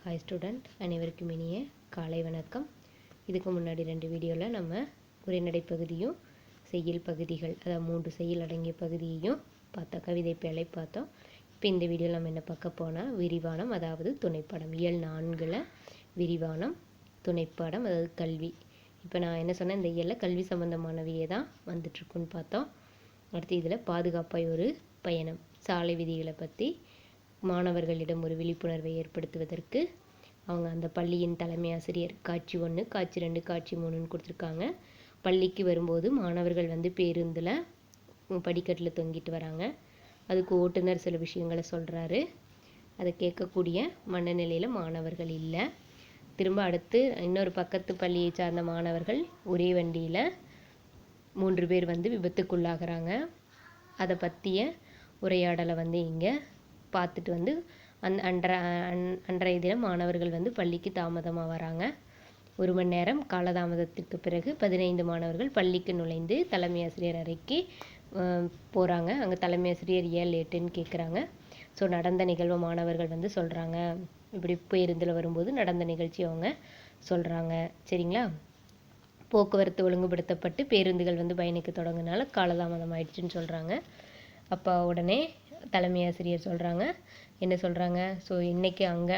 Hi student, அனைவருக்கும் இனிய காலை வணக்கம். இதுக்கு முன்னாடி 2 வீடியோவில் நம்ம உரைநடை பகுதியும் செய்யுள் பகுதிகள், அதாவது 3 செய்யுள் அடங்கிய பகுதியையும் பார்த்தோம். கவிதை பேழை பார்த்தோம். இப்போ இந்த வீடியோவில் நம்ம என்ன பார்க்க போனால் விரிவானம், அதாவது துணைப்பாடம். இயல் 4 விரிவானம் துணைப்பாடம், அதாவது கல்வி. இப்போ நான் என்ன சொன்னேன், இந்த இயலில் கல்வி சம்பந்தமானவையே தான் வந்துட்டுருக்குன்னு பார்த்தோம். அடுத்து இதில் பாதுகாப்பாய் ஒரு பயணம், சாலை விதிகளை பற்றி மாணவர்களிடம் ஒரு விழிப்புணர்வை ஏற்படுத்துவதற்கு அவங்க அந்த பள்ளியின் தலைமை ஆசிரியர் காட்சி 1, காட்சி 2, காட்சி 3ன்னு கொடுத்துருக்காங்க. பள்ளிக்கு வரும்போது மாணவர்கள் பேருந்தில் படிக்கட்டில் தொங்கிட்டு வராங்க. அதுக்கு ஓட்டுநர் சில விஷயங்களை சொல்கிறாரு. அதை கேட்கக்கூடிய மனநிலையில் மாணவர்கள் இல்லை. திரும்ப அடுத்து இன்னொரு பக்கத்து பள்ளியை சார்ந்த மாணவர்கள் ஒரே வண்டியில் 3 பேர் விபத்துக்குள்ளாகிறாங்க. அதை பற்றிய உரையாடலை இங்கே பார்த்துட்டு அன்றைய தினம் மாணவர்கள் பள்ளிக்கு தாமதமாக வராங்க. 1 மணி நேரம் காலதாமதத்திற்கு பிறகு 15 மாணவர்கள் பள்ளிக்கு நுழைந்து தலைமை ஆசிரியர் அறைக்கு போகிறாங்க. அங்கே தலைமை ஆசிரியர் ஏன் லேட்டுன்னு கேட்குறாங்க. ஸோ நடந்த நிகழ்வை மாணவர்கள் சொல்கிறாங்க. இப்படி பேருந்தில் வரும்போது நடந்த நிகழ்ச்சி அவங்க சொல்கிறாங்க. சரிங்களா? போக்குவரத்து ஒழுங்குபடுத்தப்பட்டு பேருந்துகள் பயணிக்க தொடங்கினால காலதாமதம் ஆயிடுச்சுன்னு சொல்கிறாங்க. அப்போ உடனே தலைமை ஆசிரியர் சொல்கிறாங்க, என்ன சொல்கிறாங்க, ஸோ இன்றைக்கி அங்கே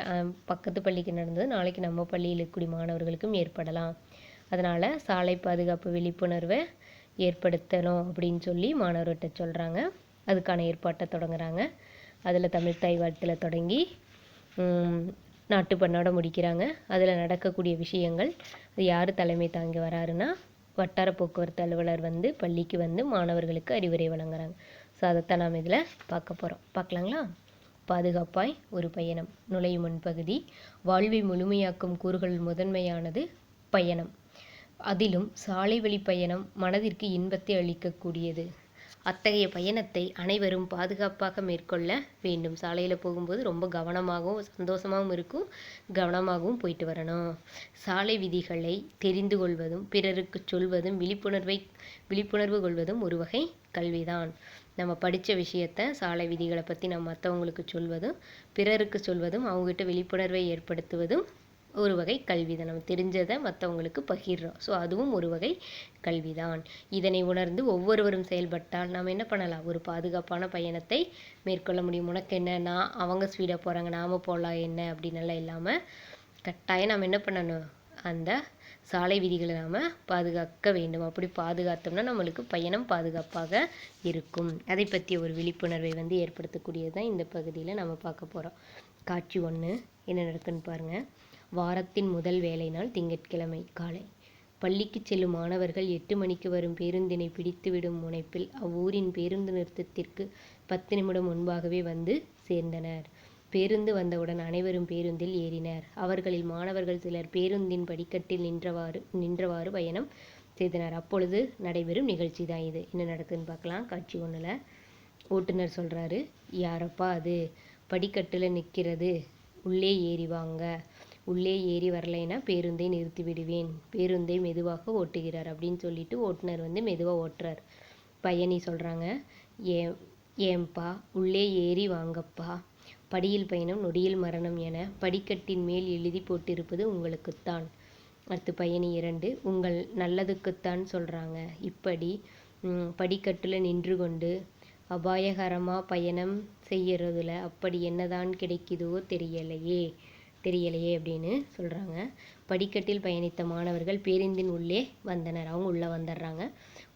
பக்கத்து பள்ளிக்கு நடந்தது நாளைக்கு நம்ம பள்ளியில் இருக்கக்கூடிய மாணவர்களுக்கும் ஏற்படலாம். அதனால் சாலை பாதுகாப்பு விழிப்புணர்வை ஏற்படுத்தணும் அப்படின்னு சொல்லி மாணவர்கிட்ட சொல்கிறாங்க. அதுக்கான ஏற்பாட்டை தொடங்குறாங்க. அதில் தமிழ் தாய் வாழ்த்தில் தொடங்கி நாட்டுப்பண்ணோட முடிக்கிறாங்க. அதில் நடக்கக்கூடிய விஷயங்கள், அது யார் தலைமை தாங்கி வராருன்னா வட்டார போக்குவரத்து அலுவலர் பள்ளிக்கு மாணவர்களுக்கு அறிவுரை வழங்குறாங்க. ஸோ அதைத்தான் நாம் இதில் பார்க்க போகிறோம். பார்க்கலாங்களா? பாதுகாப்பாய் ஒரு பயணம். நுழையும் முன்பகுதி. வாழ்வை முழுமையாக்கும் கூறுகள் முதன்மையானது பயணம். அதிலும் சாலை வழி பயணம் மனதிற்கு இன்பத்தை அளிக்கக்கூடியது. அத்தகைய பயணத்தை அனைவரும் பாதுகாப்பாக மேற்கொள்ள வேண்டும். சாலையில் போகும்போது ரொம்ப கவனமாகவும் சந்தோஷமாகவும் இருக்கும், கவனமாகவும் போயிட்டு வரணும். சாலை விதிகளை தெரிந்து கொள்வதும் பிறருக்கு சொல்வதும் விழிப்புணர்வு கொள்வதும் ஒரு வகை கல்விதான். நம்ம படித்த விஷயத்த, சாலை விதிகளை பற்றி நம்ம மற்றவங்களுக்கு சொல்வதும் பிறருக்கு சொல்வதும் அவங்ககிட்ட விழிப்புணர்வை ஏற்படுத்துவதும் ஒரு வகை கல்வி தான். நம்ம தெரிஞ்சதை மற்றவங்களுக்கு பகிர்றோம். ஸோ அதுவும் ஒரு வகை கல்விதான். இதனை உணர்ந்து ஒவ்வொருவரும் செயல்பட்டால் நாம் என்ன பண்ணலாம், ஒரு பாதுகாப்பான பயணத்தை மேற்கொள்ள முடியும். உனக்கு என்ன, நான் அவங்க ஸ்பீடாக போகிறாங்க நாம் போகலாம் என்ன அப்படின்னெல்லாம் இல்லாமல் கட்டாயம் நாம் என்ன பண்ணணும், அந்த சாலை விதிகளை நாம் பாதுகாக்க வேண்டும். அப்படி பாதுகாத்தோம்னா நம்மளுக்கு பயணம் பாதுகாப்பாக இருக்கும். அதை பற்றிய ஒரு விழிப்புணர்வை ஏற்படுத்தக்கூடியது தான் இந்த பகுதியில் நம்ம பார்க்க போகிறோம். காட்சி 1 என்ன நடக்குன்னு பாருங்கள். வாரத்தின் முதல் வேலை நாள் திங்கட்கிழமை காலை. பள்ளிக்கு செல்லும் மாணவர்கள் 8 மணிக்கு வரும் பேருந்தினை பிடித்துவிடும் முனைப்பில் அவ்வூரின் பேருந்து நிறுத்தத்திற்கு 10 நிமிடம் முன்பாகவே சேர்ந்தனர். பேருந்து வந்தவுடன் அனைவரும் பேருந்தில் ஏறினர். அவர்களில் மாணவர்கள் சிலர் பேருந்தின் படிக்கட்டில் நின்றவாறு பயணம் செய்தனர். அப்பொழுது நடைபெறும் நிகழ்ச்சி தான் இது. என்ன நடக்குதுன்னு பார்க்கலாம். காட்சி 1 ஓட்டுநர் சொல்கிறாரு, யாரப்பா அது படிக்கட்டில் நிற்கிறது, உள்ளே ஏறி வாங்க, உள்ளே ஏறி வரலைன்னா பேருந்தை நிறுத்தி விடுவேன், பேருந்தை மெதுவாக ஓட்டுகிறார் அப்படின்னு சொல்லிட்டு ஓட்டுநர் மெதுவாக ஓட்டுறார். பயணி சொல்கிறாங்க, ஏன்பா உள்ளே ஏறி வாங்கப்பா, படியில் பயணம் நொடியில் மரணம் என படிக்கட்டின் மேல் எழுதி போட்டிருப்பது உங்களுக்குத்தான். அடுத்து பயணி 2, உங்கள் நல்லதுக்குத்தான் சொல்கிறாங்க, இப்படி படிக்கட்டில் நின்று கொண்டு அபாயகரமாக பயணம் செய்யறதுல அப்படி என்னதான் கிடைக்குதோ தெரியலையே அப்படின்னு சொல்கிறாங்க. படிக்கட்டில் பயணித்த மாணவர்கள் பேருந்தின் உள்ளே வந்தனர். அவங்க உள்ளே வந்துடுறாங்க.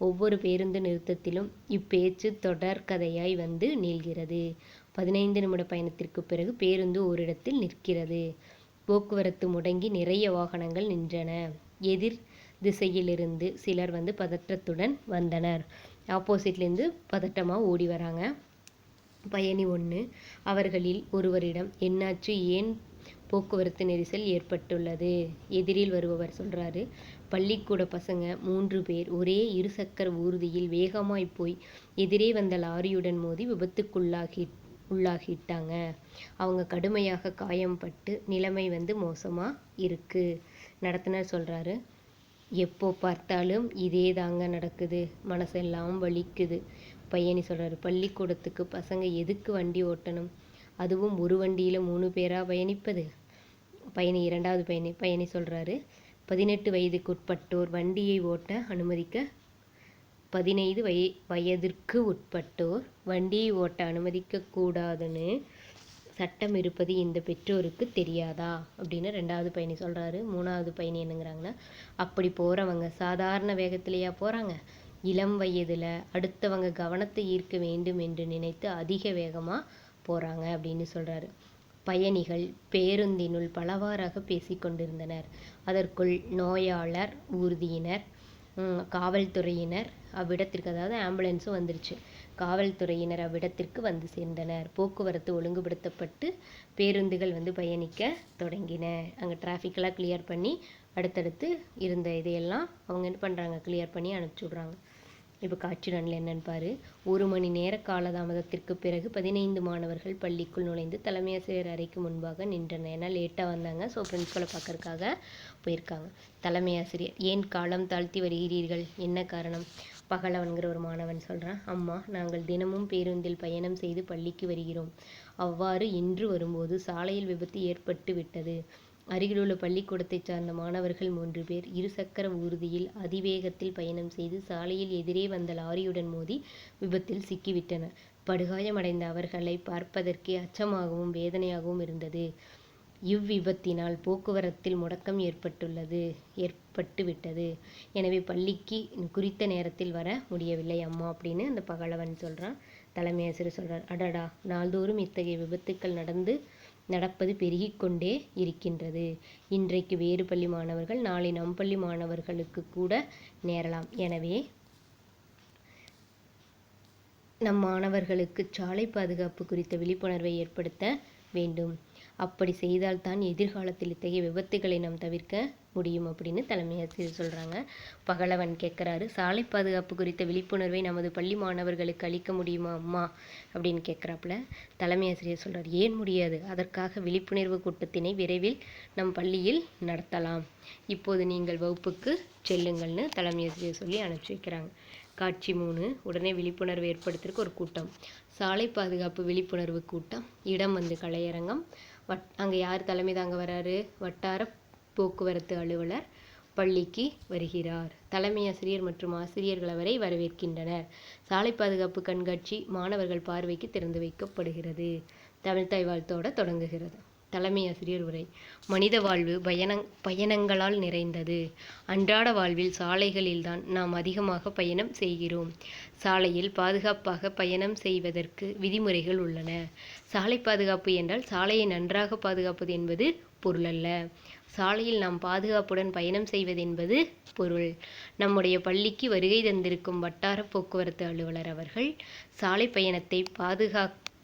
ஒவ்வொரு பேருந்து நிறுத்தத்திலும் இப்பேச்சு தொடர்கதையாய் நீள்கிறது. 15 நிமிட பயணத்திற்கு பிறகு பேருந்து ஓரிடத்தில் நிற்கிறது. போக்குவரத்து முடங்கி நிறைய வாகனங்கள் நின்றன. எதிர் திசையிலிருந்து சிலர் பதற்றத்துடன் வந்தனர். ஆப்போசிட்லேருந்து பதட்டமாக ஓடி வராங்க. பயணி 1 அவர்களில் ஒருவரிடம், என்னாச்சு, ஏன் போக்குவரத்து நெரிசல் ஏற்பட்டுள்ளது? எதிரில் வருபவர் சொல்கிறாரு, பள்ளிக்கூட பசங்க 3 பேர் ஒரே இருசக்கர ஊர்தியில் வேகமாய் போய் எதிரே வந்த லாரியுடன் மோதி உள்ளாகிட்டாங்க. அவங்க கடுமையாக காயம்பட்டு நிலைமை மோசமாக இருக்குது. நடத்துனர் சொல்கிறாரு, எப்போ பார்த்தாலும் இதே தாங்க நடக்குது, மனசெல்லாம் வலிக்குது. பயணி சொல்கிறாரு, பள்ளிக்கூடத்துக்கு பசங்க எதுக்கு வண்டி ஓட்டணும், அதுவும் ஒரு வண்டியில் 3 பேரா பயணிப்பது? பயணி 2வது பயணி சொல்கிறாரு, 18 வயதுக்குட்பட்டோர் வண்டியை ஓட்ட அனுமதிக்க 15 வயதிற்கு உட்பட்டோர் வண்டியை ஓட்ட அனுமதிக்கக்கூடாதுன்னு சட்டம் இருப்பது இந்த பெற்றோருக்கு தெரியாதா அப்படின்னு 2வது பயணி சொல்கிறாரு. 3வது பயணி என்னங்கிறாங்கன்னா, அப்படி போகிறவங்க சாதாரண வேகத்திலேயா போகிறாங்க, இளம் வயதில் அடுத்தவங்க கவனத்தை ஈர்க்க வேண்டும் என்று நினைத்து அதிக வேகமாக போகிறாங்க அப்படின்னு சொல்கிறாரு. பயணிகள் பேருந்தினுள் பலவாறாக பேசிக்கொண்டிருந்தனர். அதற்குள் நோயாளர் ஊர்தியினர், காவல்துறையினர் அவ்விடத்திற்கு, அதாவது ஆம்புலன்ஸும் வந்துருச்சு, காவல்துறையினர் அவ்விடத்திற்கு வந்து சேர்ந்தனர். போக்குவரத்து ஒழுங்குபடுத்தப்பட்டு பேருந்துகள் பயணிக்க தொடங்கின. அங்கே டிராஃபிக்கெல்லாம் கிளியர் பண்ணி அடுத்தடுத்து இருந்த இதையெல்லாம் அவங்க என்ன பண்ணுறாங்க, கிளியர் பண்ணி அனுப்பிச்சி விட்றாங்க. இப்போ காட்சி ரன்னில் என்னன்னு பாரு. 1 மணி நேர காலதாமதத்திற்கு பிறகு 15 மாணவர்கள் பள்ளிக்குள் நுழைந்து தலைமை ஆசிரியர் அறைக்கு முன்பாக நின்றனர். ஏன்னா லேட்டாக வந்தாங்க, ஸோ பிரின்ஸ்பலை பார்க்கறதுக்காக போயிருக்காங்க. தலைமை ஆசிரியர், ஏன் காலம் தாழ்த்தி வருகிறீர்கள், என்ன காரணம்? பகலவன்கிற ஒரு மாணவன் சொல்கிறான், அம்மா, நாங்கள் தினமும் பேருந்தில் பயணம் செய்து பள்ளிக்கு வருகிறோம். அவ்வாறு இன்று வரும்போது சாலையில் விபத்து ஏற்பட்டு விட்டது. அருகிலுள்ள பள்ளிக்கூடத்தை சார்ந்த மாணவர்கள் 3 பேர் இருசக்கர ஊர்தியில் அதிவேகத்தில் பயணம் செய்து சாலையில் எதிரே வந்த லாரியுடன் மோதி விபத்தில் சிக்கிவிட்டனர். படுகாயமடைந்த அவர்களை பார்ப்பதற்கே அச்சமாகவும் வேதனையாகவும் இருந்தது. இவ்விபத்தினால் போக்குவரத்தில் முடக்கம் ஏற்பட்டுவிட்டது. எனவே பள்ளிக்கு குறித்த நேரத்தில் வர முடியவில்லை அம்மா அப்படின்னு அந்த பகலவன் சொல்கிறான். தலைமை ஆசிரியர் சொல்கிறார், அடடா, நாள்தோறும் இத்தகைய விபத்துக்கள் நடப்பது பெருகிக்கொண்டே இருக்கின்றது. இன்றைக்கு வேறு பள்ளி மாணவர்கள், நாளை நம் பள்ளி மாணவர்களுக்கு கூட நேரலாம். எனவே நம் மாணவர்களுக்கு சாலை பாதுகாப்பு குறித்த விழிப்புணர்வை ஏற்படுத்த வேண்டும். அப்படி செய்தால்தான் எதிர்காலத்தில் இத்தகைய விபத்துகளை நாம் தவிர்க்க முடியும் அப்படின்னு தலைமை ஆசிரியர் சொல்கிறாங்க. பகலவன் கேட்குறாரு, சாலை பாதுகாப்பு குறித்த விழிப்புணர்வை நமது பள்ளி மாணவர்களுக்கு அளிக்க முடியுமா அம்மா அப்படின்னு கேட்குறாப்புல. தலைமை ஆசிரியர் சொல்கிறார், ஏன் முடியாது? அதற்காக விழிப்புணர்வு கூட்டத்தினை விரைவில் நம் பள்ளியில் நடத்தலாம். இப்போது நீங்கள் வகுப்புக்கு செல்லுங்கள்னு தலைமை ஆசிரியர் சொல்லி அனுப்பிச்சி வைக்கிறாங்க. காட்சி 3. உடனே விழிப்புணர்வு ஏற்படுத்துறதுக்கு ஒரு கூட்டம், சாலை பாதுகாப்பு விழிப்புணர்வு கூட்டம். இடம் கலையரங்கம். அங்கே யார் தலைமை தாங்க வராரு? வட்டார போக்குவரத்து அலுவலர் பள்ளிக்கு வருகிறார். தலைமை ஆசிரியர் மற்றும் ஆசிரியர்கள் அவரை வரவேற்கின்றனர். சாலை பாதுகாப்பு கண்காட்சி மாணவர்கள் பார்வைக்கு திறந்து வைக்கப்படுகிறது. தமிழ்த்தாய் வாழ்த்தோட தொடங்குகிறது. தலைமை ஆசிரியர் உரை. மனித வாழ்வு பயணங்களால் நிறைந்தது. அன்றாட வாழ்வில் சாலைகளில்தான் நாம் அதிகமாக பயணம் செய்கிறோம். சாலையில் பாதுகாப்பாக பயணம் செய்வதற்கு விதிமுறைகள் உள்ளன. சாலை பாதுகாப்பு என்றால் சாலையை நன்றாக பாதுகாப்பது என்பது பொருளல்ல. சாலையில் நாம் பாதுகாப்புடன் பயணம் செய்வதென்பது பொருள். நம்முடைய பள்ளிக்கு வருகை தந்திருக்கும் வட்டார போக்குவரத்து அலுவலர் அவர்கள் சாலை பயணத்தை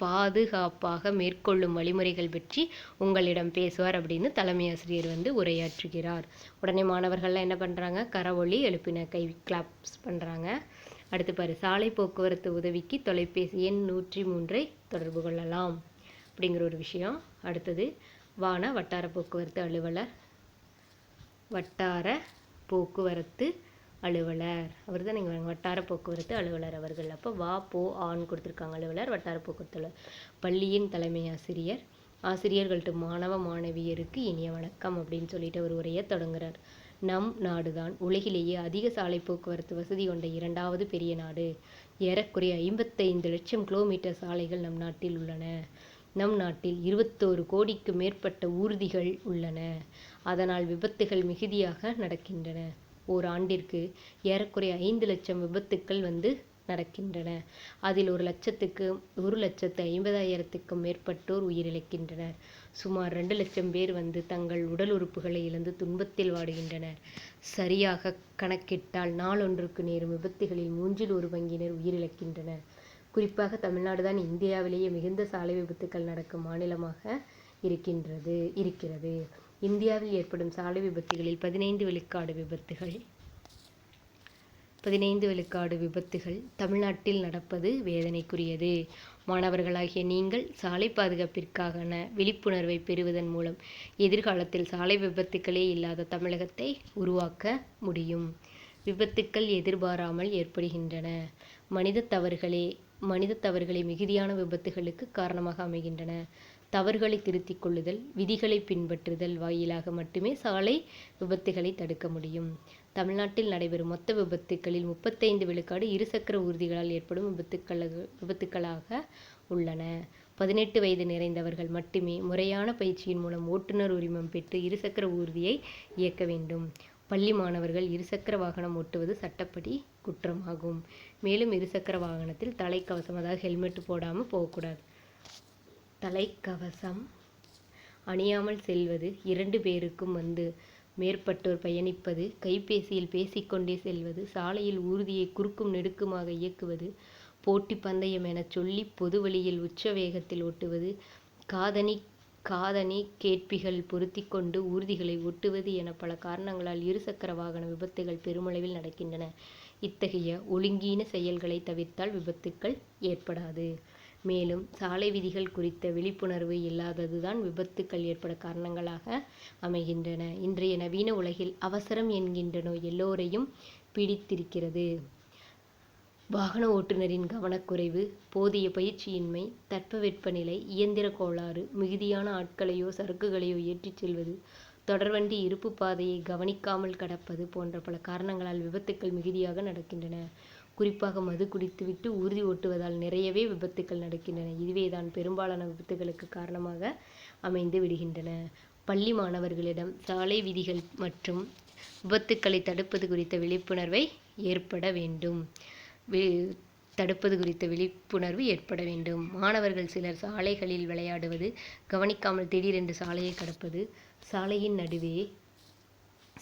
பாதுகாப்பாக மேற்கொள்ளும் வழிமுறைகள் பற்றி உங்களிடம் பேசுவார் அப்படின்னு தலைமை ஆசிரியர் உரையாற்றுகிறார். உடனே மாணவர்கள்லாம் என்ன பண்ணுறாங்க? கரவொலி எழுப்பின, கை கிளாப்ஸ் பண்ணுறாங்க. அடுத்து பாரு, சாலை போக்குவரத்து உதவிக்கு தொலைபேசி எண் 103 தொடர்பு கொள்ளலாம் அப்படிங்கிற ஒரு விஷயம். அடுத்தது, வான வட்டார போக்குவரத்து அலுவலர், அவர் தான் நீங்கள் வட்டார போக்குவரத்து அலுவலர் அவர்கள். அப்போ வா போ ஆன்னு கொடுத்துருக்காங்க. அலுவலர், வட்டார போக்குவரத்து அலுவலர். பள்ளியின் தலைமை ஆசிரியர் ஆசிரியர்கள்ட்ட மாணவ மாணவியருக்கு இனிய வணக்கம் அப்படின்னு சொல்லிட்டு ஒரு உரையை தொடங்குறார். நம் நாடுதான் உலகிலேயே அதிக சாலை போக்குவரத்து வசதி கொண்ட 2வது பெரிய நாடு. ஏறக்குறைய 55 லட்சம் கிலோமீட்டர் சாலைகள் நம் நாட்டில் உள்ளன. நம் நாட்டில் 21 கோடிக்கு மேற்பட்ட ஊர்திகள் உள்ளன. அதனால் விபத்துகள் மிகுதியாக நடக்கின்றன. ஓராண்டிற்கு ஏறக்குறைய 5 லட்சம் விபத்துக்கள் நடக்கின்றன. அதில் 1,50,000க்கும் மேற்பட்டோர் உயிரிழக்கின்றனர். சுமார் 2 லட்சம் பேர் தங்கள் உடல் உறுப்புகளை இழந்து துன்பத்தில் வாடுகின்றனர். சரியாக கணக்கிட்டால் நாளொன்றுக்கு நேரும் விபத்துகளில் 1/3 பங்கினர் உயிரிழக்கின்றனர். குறிப்பாக தமிழ்நாடு தான் இந்தியாவிலேயே மிகுந்த சாலை விபத்துக்கள் நடக்கும் மாநிலமாக இருக்கிறது. இந்தியாவில் ஏற்படும் சாலை விபத்துகளில் 15 விழுக்காடு விபத்துகள் தமிழ்நாட்டில் நடப்பது வேதனைக்குரியது. மாணவர்களாகிய நீங்கள் சாலை பாதுகாப்பிற்கான விழிப்புணர்வை பெறுவதன் மூலம் எதிர்காலத்தில் சாலை விபத்துக்களே இல்லாத தமிழகத்தை உருவாக்க முடியும். விபத்துக்கள் எதிர்பாராமல் ஏற்படுகின்றன. மனித தவறுகளே மிகுதியான விபத்துகளுக்கு காரணமாக அமைகின்றன. தவறுகளை திருத்திக் கொள்ளுதல், விதிகளை பின்பற்றுதல் வாயிலாக மட்டுமே சாலை விபத்துகளை தடுக்க முடியும். தமிழ்நாட்டில் நடைபெறும் மொத்த விபத்துக்களில் 35 விழுக்காடு இருசக்கர ஊர்திகளால் ஏற்படும் விபத்துக்களாக உள்ளன. 18 வயது நிறைந்தவர்கள் மட்டுமே முறையான பயிற்சியின் மூலம் ஓட்டுநர் உரிமம் பெற்று இருசக்கர ஊர்தியை இயக்க வேண்டும். பள்ளி மாணவர்கள் இருசக்கர வாகனம் ஓட்டுவது சட்டப்படி குற்றமாகும். மேலும் இருசக்கர வாகனத்தில் தலைக்கவசம், அதாவது ஹெல்மெட் போடாமல் போகக்கூடாது. தலைக்கவசம் அணியாமல் செல்வது, 2 பேருக்கும் மேற்பட்டோர் பயணிப்பது, கைபேசியில் பேசிக்கொண்டே செல்வது, சாலையில் ஊர்தியை குறுக்கும் நெடுக்குமாக இயக்குவது, போட்டி பந்தயம் என சொல்லி பொது வழியில் உச்ச வேகத்தில் ஓட்டுவது, காதணி கேட்பிகள் பொருத்தி கொண்டு ஊர்திகளை ஓட்டுவது என பல காரணங்களால் இருசக்கர வாகன விபத்துகள் பெருமளவில் நடக்கின்றன. இத்தகைய ஒழுங்கீன செயல்களை தவிர்த்தால் விபத்துக்கள் ஏற்படாது. மேலும் சாலை விதிகள் குறித்த விழிப்புணர்வு இல்லாததுதான் விபத்துக்கள் ஏற்பட காரணங்களாக அமைகின்றன. இன்றைய நவீன உலகில் அவசரம் என்கின்ற நோய் எல்லோரையும் பீடித்திருக்கிறது. வாகன ஓட்டுநரின் கவனக்குறைவு, போதிய பயிற்சியின்மை, தட்பவெப்பநிலை, இயந்திர கோளாறு, மிகுதியான ஆட்களையோ சரக்குகளையோ ஏற்றிச் செல்வது, தொடர்வண்டி இருப்பு பாதையை கவனிக்காமல் கடப்பது போன்ற பல காரணங்களால் விபத்துக்கள் மிகுதியாக நடக்கின்றன. குறிப்பாக மது குடித்துவிட்டு ஊர்தி ஓட்டுவதால் நிறையவே விபத்துக்கள் நடக்கின்றன. இதுவேதான் பெரும்பாலான விபத்துகளுக்கு காரணமாக அமைந்து விடுகின்றன. பள்ளி மாணவர்களிடம் சாலை விதிகள் மற்றும் விபத்துக்களை தடுப்பது குறித்த விழிப்புணர்வு ஏற்பட வேண்டும். மாணவர்கள் சிலர் சாலைகளில் விளையாடுவது, கவனிக்காமல் திடீரென்று சாலையை கடப்பது, சாலையின் நடுவே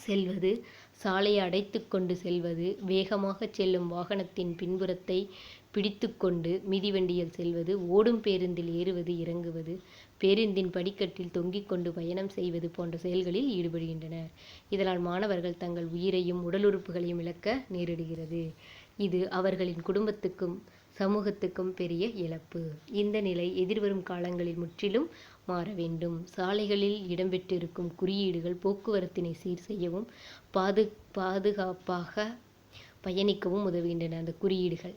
செல்வது, சாலையை அடைத்து கொண்டு செல்வது, வேகமாக செல்லும் வாகனத்தின் பின்புறத்தை பிடித்து கொண்டு மிதிவண்டியில் செல்வது, ஓடும் பேருந்தில் ஏறுவது இறங்குவது, பேருந்தின் படிக்கட்டில் தொங்கிக் கொண்டு பயணம் செய்வது போன்ற செயல்களில் ஈடுபடுகின்றனர். இதனால் மாணவர்கள் தங்கள் உயிரையும் உடலுறுப்புகளையும் இழக்க நேரிடுகிறது. இது அவர்களின் குடும்பத்துக்கும் சமூகத்துக்கும் பெரிய இழப்பு. இந்த நிலை எதிர்வரும் காலங்களில் முற்றிலும் மாற வேண்டும். சாலைகளில் இடம்பெற்றிருக்கும் குறியீடுகள் போக்குவரத்தினை சீர் செய்யவும் பாதுகாப்பாக பயணிக்கவும் உதவுகின்றன. அந்த குறியீடுகள்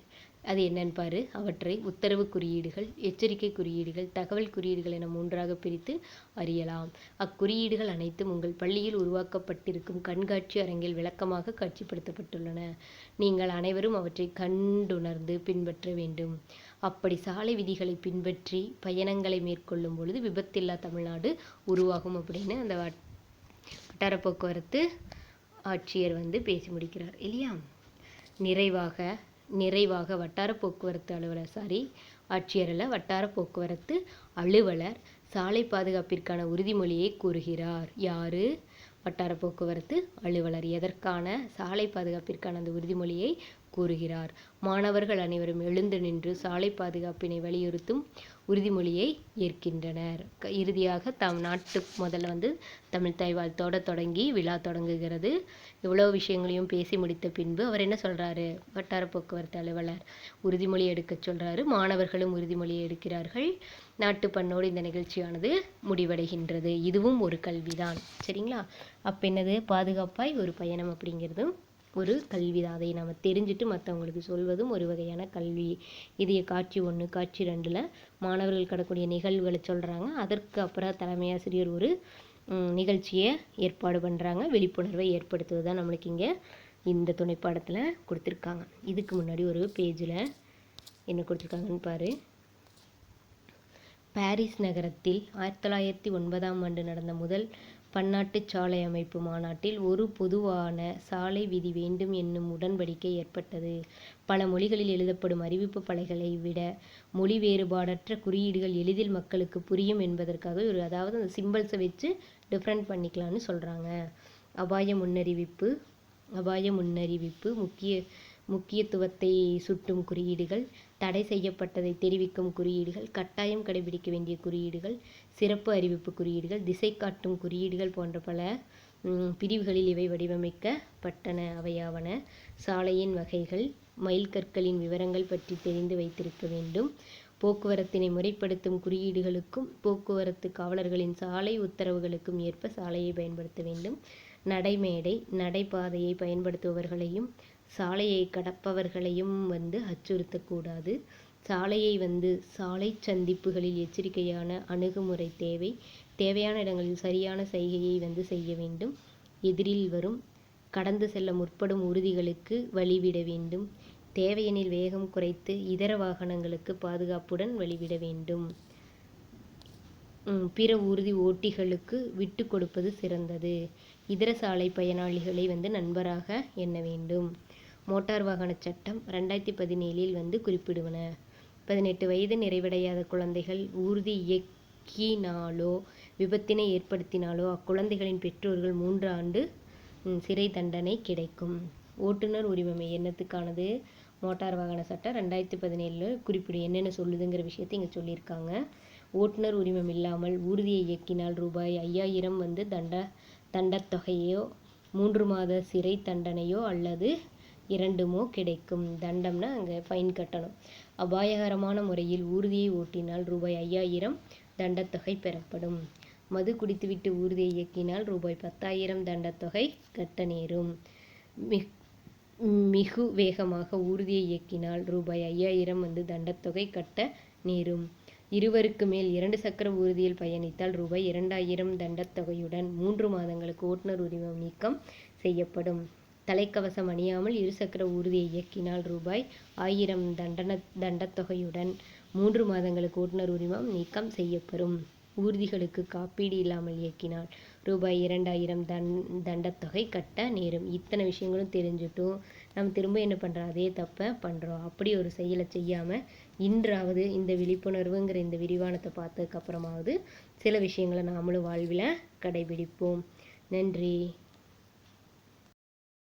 அது என்னன்னு பாரு. அவற்றை உத்தரவு குறியீடுகள், எச்சரிக்கை குறியீடுகள், தகவல் குறியீடுகள் என 3ஆக பிரித்து அறியலாம். அக்குறியீடுகள் அனைத்தும் உங்கள் பள்ளியில் உருவாக்கப்பட்டிருக்கும் கண்காட்சி அரங்கில் விளக்கமாக காட்சிப்படுத்தப்பட்டுள்ளன. நீங்கள் அனைவரும் அவற்றை கண்டுணர்ந்து பின்பற்ற வேண்டும். அப்படி சாலை விதிகளை பின்பற்றி பயணங்களை மேற்கொள்ளும் பொழுது விபத்தில்லா தமிழ்நாடு உருவாகும் அப்படின்னு அந்த வட்டார போக்குவரத்து ஆட்சியர் பேசி முடிக்கிறார் இல்லையா. நிறைவாக வட்டார போக்குவரத்து அலுவலர் சாலை பாதுகாப்பிற்கான உறுதிமொழியை கூறுகிறார். யாரு? வட்டார போக்குவரத்து அலுவலர் எதற்கான சாலை பாதுகாப்பிற்கான அந்த உறுதிமொழியை கூறுகிறார். மாணவர்கள் அனைவரும் எழுந்து நின்று சாலை பாதுகாப்பினை வலியுறுத்தும் உறுதிமொழியை ஏற்கின்றனர். இறுதியாக நாட்டு முதல்ல தமிழ் தாய் வாழ்த்தோட தொடங்கி விழா தொடங்குகிறது. இவ்வளோ விஷயங்களையும் பேசி முடித்த பின்பு அவர் என்ன சொல்றாரு? வட்டார போக்குவரத்து அலுவலர் உறுதிமொழி எடுக்க சொல்றாரு. மாணவர்களும் உறுதிமொழியை எடுக்கிறார்கள். நாட்டுப்பண்ணோடு இந்த நிகழ்ச்சியானது முடிவடைகின்றது. இதுவும் ஒரு கல்விதான். சரிங்களா? அப்போ என்னது? பாதுகாப்பாய் ஒரு பயணம் அப்படிங்கிறதும் ஒரு கல்விதான். அதை நம்ம தெரிஞ்சுட்டு மற்றவங்களுக்கு சொல்வதும் ஒரு வகையான கல்வி. இது காட்சி 1, காட்சி 2ல் மாணவர்கள் கடக்கூடிய நிகழ்வுகளை சொல்கிறாங்க. அதற்கு அப்புறம் தலைமை ஆசிரியர் ஒரு நிகழ்ச்சியை ஏற்பாடு பண்ணுறாங்க. விழிப்புணர்வை ஏற்படுத்துவது தான் நம்மளுக்கு இங்கே இந்த துணைப்பாடத்தில் கொடுத்துருக்காங்க. இதுக்கு முன்னாடி ஒரு பேஜில் என்ன கொடுத்துருக்காங்கன்னு பாரு. பாரிஸ் நகரத்தில் 1909ஆம் ஆண்டு நடந்த முதல் பன்னாட்டு சாலை அமைப்பு மாநாட்டில் ஒரு பொதுவான சாலை விதி வேண்டும் என்னும் உடன்படிக்கை ஏற்பட்டது. பல மொழிகளில் எழுதப்படும் அறிவிப்பு பலகைகளை விட மொழி வேறுபாடற்ற குறியீடுகள் எளிதில் மக்களுக்கு புரியும் என்பதற்காக அதாவது அந்த சிம்பிள்ஸை வச்சு டிஃப்ரெண்ட் பண்ணிக்கலாம்னு சொல்கிறாங்க. அபாய முன்னறிவிப்பு, முக்கியத்துவத்தை சுட்டும் குறியீடுகள், தடை செய்யப்பட்டதை தெரிவிக்கும் குறியீடுகள், கட்டாயம் கடைபிடிக்க வேண்டிய குறியீடுகள், சிறப்பு அறிவிப்பு குறியீடுகள், திசை காட்டும் குறியீடுகள் போன்ற பல பிரிவுகளில் இவை வடிவமைக்கப்பட்டன. அவையாவன: சாலையின் வகைகள், மைல்கற்களின் விவரங்கள் பற்றி தெரிந்து வைத்திருக்க வேண்டும், போக்குவரத்தினை முறைப்படுத்தும் குறியீடுகளுக்கும் போக்குவரத்து காவலர்களின் சாலை உத்தரவுகளுக்கும் ஏற்ப சாலையை பயன்படுத்த வேண்டும், நடைமேடை, நடைபாதையை பயன்படுத்துபவர்களையும் சாலையை கடப்பவர்களையும் அச்சுறுத்தக்கூடாது, சாலையை வந்து சாலை சந்திப்புகளில் எச்சரிக்கையான அணுகுமுறை தேவை. தேவையான இடங்களில் சரியான சைகையை வந்து செய்ய வேண்டும். எதிரில் வரும் கடந்து செல்ல முற்படும் ஊர்திகளுக்கு வழிவிட வேண்டும். தேவையெனில் வேகம் குறைத்து இதர வாகனங்களுக்கு பாதுகாப்புடன் வழிவிட வேண்டும். பிற ஊர்தி ஓட்டிகளுக்கு விட்டு கொடுப்பது சிறந்தது. இதர சாலை பயனாளிகளை வந்து நண்பராக எண்ண வேண்டும். மோட்டார் வாகன சட்டம் 2017 வந்து குறிப்பிடுவன. 18 வயது நிறைவடையாத குழந்தைகள் ஊர்தி இயக்கினாலோ விபத்தினை ஏற்படுத்தினாலோ அக்குழந்தைகளின் பெற்றோர்கள் 3 ஆண்டு சிறை தண்டனை கிடைக்கும். ஓட்டுநர் உரிமம் என்னத்துக்கானது? மோட்டார் வாகன சட்டம் 2017 குறிப்பிடும் என்னென்ன சொல்லுதுங்கிற விஷயத்தை இங்கே சொல்லியிருக்காங்க. ஓட்டுநர் உரிமம் இல்லாமல் ஊர்தியை இயக்கினால் ரூபாய் 5000 வந்து தண்டத்தொகையோ 3 மாத சிறை தண்டனையோ அல்லது இரண்டுமோ கிடைக்கும். தண்டம்னா அங்கே ஃபைன் கட்டணும். அபாயகரமான முறையில் ஊர்தியை ஓட்டினால் ரூபாய் 5000 தண்டத்தொகை பெறப்படும். மது குடித்துவிட்டு ஊர்தியை இயக்கினால் ரூபாய் 10,000 தண்டத்தொகை கட்ட நேரும். மிகு வேகமாக ஊர்தியை இயக்கினால் ரூபாய் 5000 வந்து தண்டத்தொகை கட்ட நேரும். இருவருக்கு மேல் 2 சக்கர ஊர்தியில் பயணித்தால் ரூபாய் 2000 தண்டத்தொகையுடன் 3 மாதங்களுக்கு ஓட்டுநர் உரிமம் நீக்கம் செய்யப்படும். தலைக்கவசம் அணியாமல் 2 சக்கர ஊர்தியை இயக்கினால் ரூபாய் 1000 தண்டத்தொகையுடன் 3 மாதங்களுக்கு ஓட்டுநர் உரிமம் நீக்கம் செய்யப்படும். ஊர்திகளுக்கு காப்பீடு இல்லாமல் இயக்கினால் ரூபாய் 2000 தண்டத்தொகை கட்ட நேரும். இத்தனை விஷயங்களும் தெரிஞ்சுட்டும் நம்ம திரும்ப என்ன பண்ணுறோம்? அதே தப்பை பண்ணுறோம். அப்படி ஒரு செயலை செய்யாமல் இன்றாவது இந்த விழிப்புணர்வுங்கிற இந்த விரிவானத்தை பார்த்ததுக்கு அப்புறமாவது சில விஷயங்களை நாமளும் வாழ்வில் கடைபிடிப்போம். நன்றி.